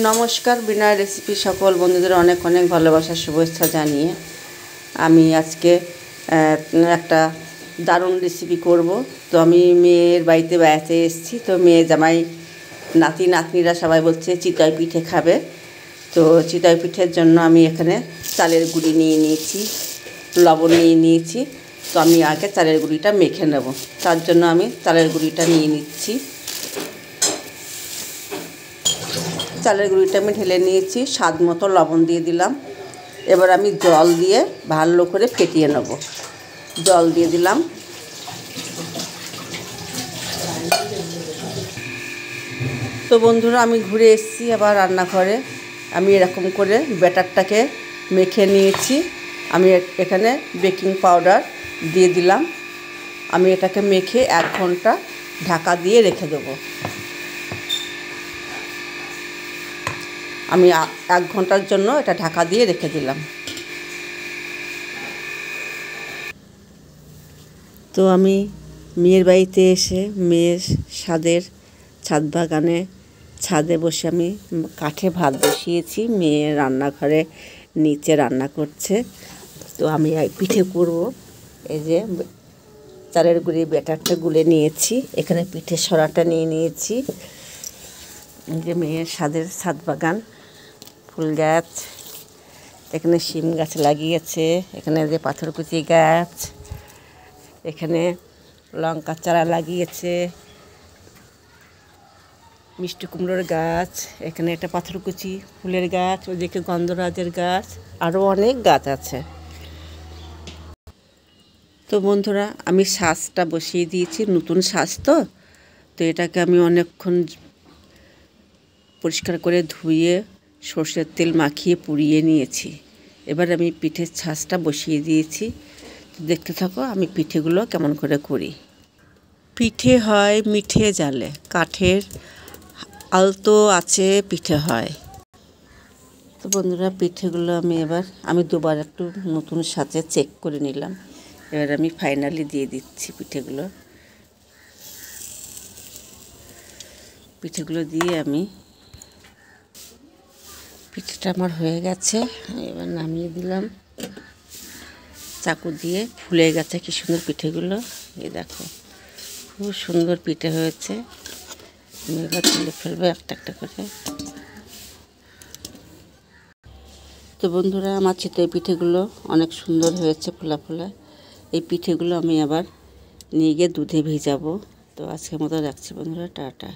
নমস্কার, বিনা রেসিপি সকল বন্ধুদের অনেক অনেক ভালোবাসার শুভেচ্ছা জানিয়ে আমি আজকে একটা দারুণ রেসিপি করব। তো আমি মেয়ের বাড়িতে বেড়াতে এসেছি। তো মেয়ে জামাই নাতি নাতনিরা সবাই বলছে চিতই পিঠে খাবে। তো চিতই পিঠের জন্য আমি এখানে চালের গুঁড়ি নিয়ে নিয়েছি, লবণ নিয়ে নিয়েছি। তো আমি আগে চালের গুঁড়িটা মেখে নেব, তার জন্য আমি চালের গুঁড়িটা নিয়ে নিচ্ছি। চালের গুঁড়িটা আমি ঢেলে নিয়েছি, স্বাদ মতো লবণ দিয়ে দিলাম। এবার আমি জল দিয়ে ভালো করে ফেটিয়ে নেব। জল দিয়ে দিলাম। তো বন্ধুরা, আমি ঘুরে এসেছি আবার রান্নাঘরে। আমি এরকম করে ব্যাটারটাকে মেখে নিয়েছি। আমি এখানে বেকিং পাউডার দিয়ে দিলাম। আমি এটাকে মেখে 1 ঘন্টা ঢাকা দিয়ে রেখে দেবো। আমি 1 ঘন্টার জন্য এটা ঢাকা দিয়ে রেখে দিলাম। তো আমি মেয়ের বাড়িতে এসে মেয়ের ছাদ বাগানে ছাদে বসে আমি কাঠে ভাত বসিয়েছি। মেয়ে রান্নাঘরে নিচে রান্না করছে। তো আমি পিঠে করব। এই যে চালের গুঁড়ি ব্যাটারটা গুলে নিয়েছি, এখানে পিঠে সরাটা নিয়ে নিয়েছি। যে মেয়ের ছাদ বাগান, ফুল গাছ, এখানে শিম গাছ লাগিয়েছে, এখানে যে পাথরকুচি গাছ, এখানে লঙ্কা চারা লাগিয়েছে, মিষ্টি কুমড়োর গাছ, এখানে একটা পাথরকুচি ফুলের গাছ, ওদিকে গন্ধরাজের গাছ, আরও অনেক গাছ আছে। তো বন্ধুরা, আমি শাঁসটা বসিয়ে দিয়েছি, নতুন শাঁস। তো এটাকে আমি অনেকক্ষণ পরিষ্কার করে ধুয়ে সর্ষের তেল মাখিয়ে পুড়িয়ে নিয়েছি। এবার আমি পিঠের ছাঁচটা বসিয়ে দিয়েছি। দেখতে থাকো আমি পিঠেগুলো কেমন করে করি। পিঠে হয় মিঠে জালে, কাঠের আলতো আছে পিঠে হয়। তো বন্ধুরা, পিঠেগুলো আমি দুবার একটু নতুন সাথে চেক করে নিলাম। এবার আমি ফাইনালি দিয়ে দিচ্ছি পিঠেগুলো দিয়ে পিঠেটা আমার হয়ে গেছে। এবার নামিয়ে দিলাম। চাকু দিয়ে ফুলে গেছে কি সুন্দর পিঠেগুলো। এই দেখো, খুব সুন্দর পিঠে হয়েছে। আমি এবার তুলে ফেলবো একটা একটা করে। তো বন্ধুরা, আমার চিতই পিঠেগুলো অনেক সুন্দর হয়েছে, ফোলা ফোলা। এই পিঠেগুলো আমি আবার নিয়ে গিয়ে দুধে ভিজাবো। তো আজকের মতো রাখছি বন্ধুরা, টাটা।